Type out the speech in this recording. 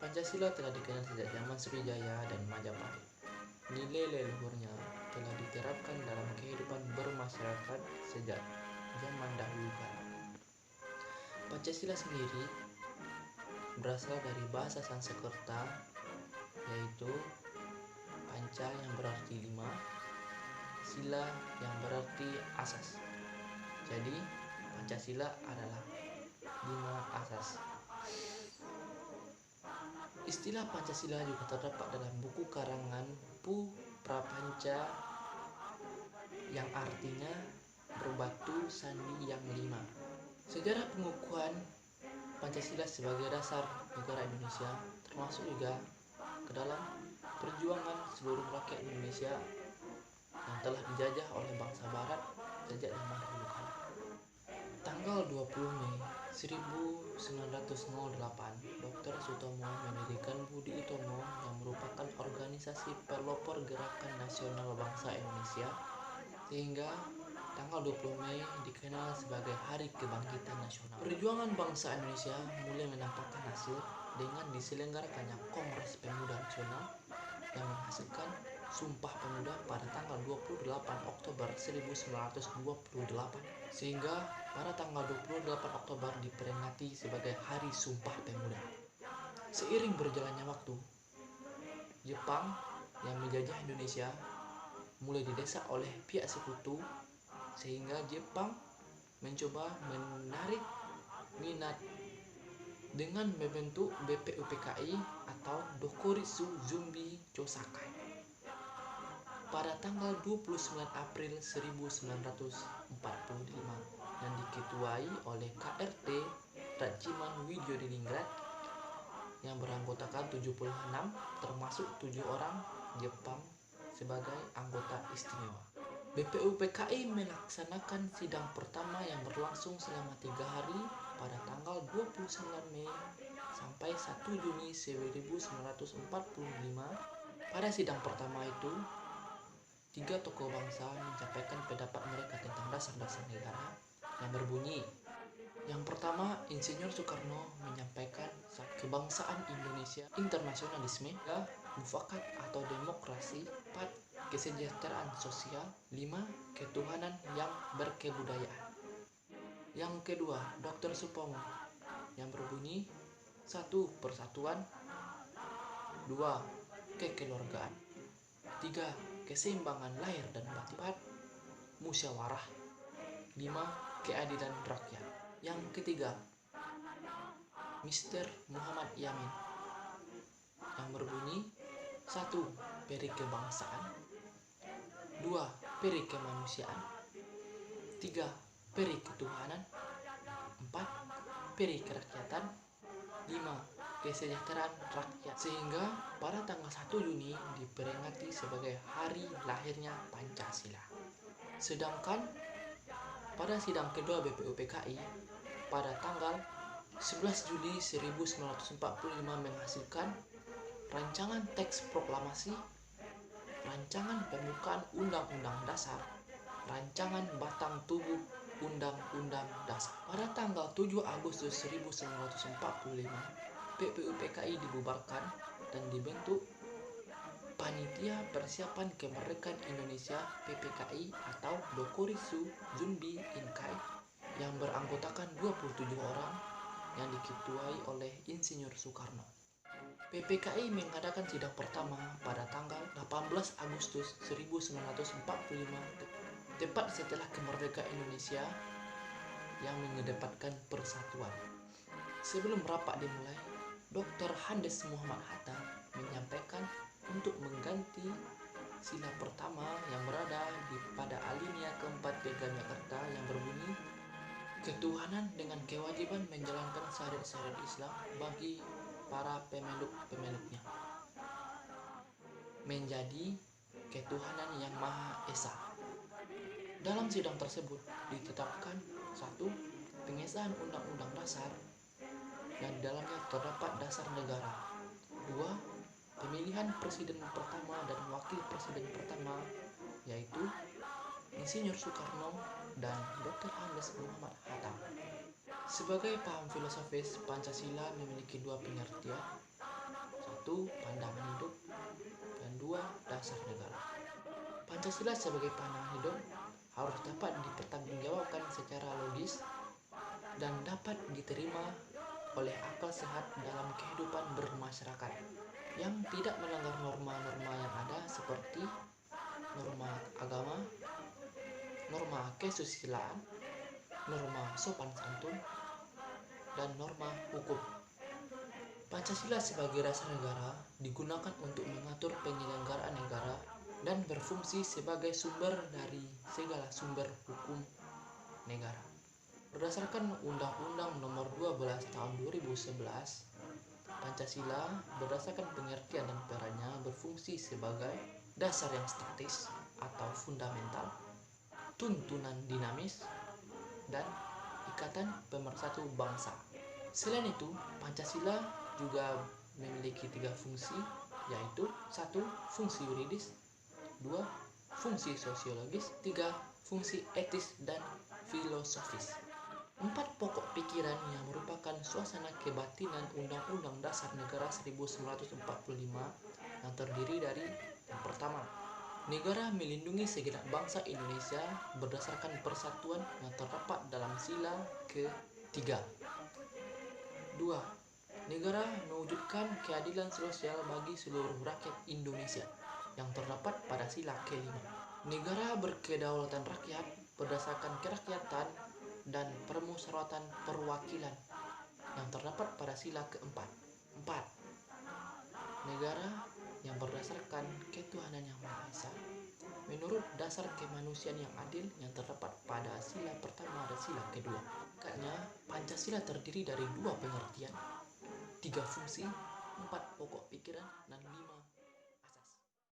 Pancasila telah dikenal sejak zaman Sriwijaya dan Majapahit. Nilai leluhurnya telah diterapkan dalam kehidupan bermasyarakat sejak zaman dahulu kala. Pancasila sendiri berasal dari bahasa Sanskerta, yaitu panca yang berarti 5, sila yang berarti asas. Jadi Pancasila adalah 5 asas. Istilah Pancasila juga terdapat dalam buku karangan Pu Prapanca yang artinya berbatu sandi yang 5. Sejarah pengukuhan Pancasila sebagai dasar negara Indonesia termasuk juga ke dalam perjuangan seluruh rakyat Indonesia yang telah dijajah oleh bangsa Barat sejak zaman dahulu kala. Tanggal 20 Mei 1908, Dr. Sutomo mendirikan Budi Utomo yang merupakan organisasi pelopor Gerakan Nasional Bangsa Indonesia, sehingga tanggal 20 Mei dikenal sebagai Hari Kebangkitan Nasional. Perjuangan bangsa Indonesia mulai menampakkan hasil dengan diselenggarakannya Kongres Pemuda Nasional yang menghasilkan Sumpah Pemuda pada tanggal 28 Oktober 1928, sehingga pada tanggal 28 Oktober diperingati sebagai Hari Sumpah Pemuda. Seiring berjalannya waktu, Jepang yang menjajah Indonesia mulai didesak oleh pihak sekutu, sehingga Jepang mencoba menarik minat dengan membentuk BPUPKI atau Dokuritsu Zumbi Chosakai. Pada tanggal 29 April 1945 yang diketuai oleh KRT Rajiman Widyodiningrat yang beranggotakan 76 termasuk 7 orang Jepang sebagai anggota istimewa. BPUPKI melaksanakan sidang pertama yang berlangsung selama 3 hari pada tanggal 29 Mei sampai 1 Juni 1945. Pada sidang pertama itu, 3 tokoh bangsa menyampaikan pendapat mereka tentang dasar-dasar negara yang berbunyi. Yang pertama, Insinyur Soekarno menyampaikan kebangsaan Indonesia, internasionalisme, 3. Mufakat atau demokrasi, 4. Kesejahteraan sosial, 5. Ketuhanan yang berkebudayaan. Yang kedua, Dr. Supomo yang berbunyi 1. Persatuan, 2. Kekeluargaan, 3. Keseimbangan lahir dan batin, 4. Musyawarah, 5. Keadilan rakyat. Yang ketiga, Mr. Muhammad Yamin yang berbunyi 1. Peri kebangsaan, 2. Peri kemanusiaan, 3. Peri ketuhanan, 4. Peri kerakyatan, 5. Kesejahteraan rakyat, sehingga pada tanggal 1 Juni diperingati sebagai hari lahirnya Pancasila. Sedangkan pada sidang kedua BPUPKI pada tanggal 11 Juli 1945 menghasilkan rancangan teks proklamasi, rancangan pembukaan Undang-Undang Dasar, rancangan batang tubuh Undang-Undang Dasar. Pada tanggal 7 Agustus 1945, BPUPKI dibubarkan dan dibentuk Panitia Persiapan Kemerdekaan Indonesia PPKI atau Dokuritsu Zumbi Inkai yang beranggotakan 27 orang yang diketuai oleh Insinyur Soekarno. PPKI mengadakan sidang pertama pada tanggal 18 Agustus 1945, tepat setelah kemerdekaan Indonesia yang mengedepankan persatuan. Sebelum rapat dimulai, Dr. Andes Muhammad Hatta menyampaikan untuk mengganti sila pertama yang berada pada alinea keempat Piagam Jakarta yang berbunyi ketuhanan dengan kewajiban menjalankan syariat-syariat Islam bagi para pemeluk-pemeluknya menjadi ketuhanan yang Maha Esa. Dalam sidang tersebut ditetapkan 1. Pengesahan Undang-Undang Dasar yang di dalamnya terdapat dasar negara, 2. Pemilihan presiden pertama dan wakil presiden pertama yaitu Insinyur Soekarno dan Dr. Andes Muhammad Hatta. Sebagai paham filosofis, Pancasila memiliki 2 pengertian, dasar negara. Pancasila sebagai pandangan hidup harus dapat dipertanggungjawabkan secara logis dan dapat diterima oleh akal sehat dalam kehidupan bermasyarakat yang tidak melanggar norma-norma yang ada seperti norma agama, norma kesusilaan, norma sopan santun, dan norma hukum. Pancasila sebagai dasar negara digunakan untuk mengatur penyelenggaraan negara dan berfungsi sebagai sumber dari segala sumber hukum negara. Berdasarkan Undang-Undang Nomor 12 Tahun 2011, Pancasila berdasarkan pengertian dan perannya berfungsi sebagai dasar yang statis atau fundamental, tuntunan dinamis, dan ikatan pemersatu bangsa. Selain itu, Pancasila juga memiliki 3 fungsi, yaitu 1. Fungsi yuridis, 2. Fungsi sosiologis, 3. Fungsi etis dan filosofis. 4 pokok pikiran yang merupakan suasana kebatinan Undang-Undang Dasar Negara 1945 yang terdiri dari yang pertama, negara melindungi segenap bangsa Indonesia berdasarkan persatuan yang terdapat dalam sila ke-3. 2. Negara mewujudkan keadilan sosial bagi seluruh rakyat Indonesia yang terdapat pada sila ke-5. Negara berkedaulatan rakyat berdasarkan kerakyatan dan permusyawaratan perwakilan yang terdapat pada sila ke-4. 4. Negara yang berdasarkan ketuhanan yang Maha Esa menurut dasar kemanusiaan yang adil yang terdapat pada sila pertama dan sila kedua. Makanya Pancasila terdiri dari 2 pengertian, 3 fungsi, 4 pokok pikiran,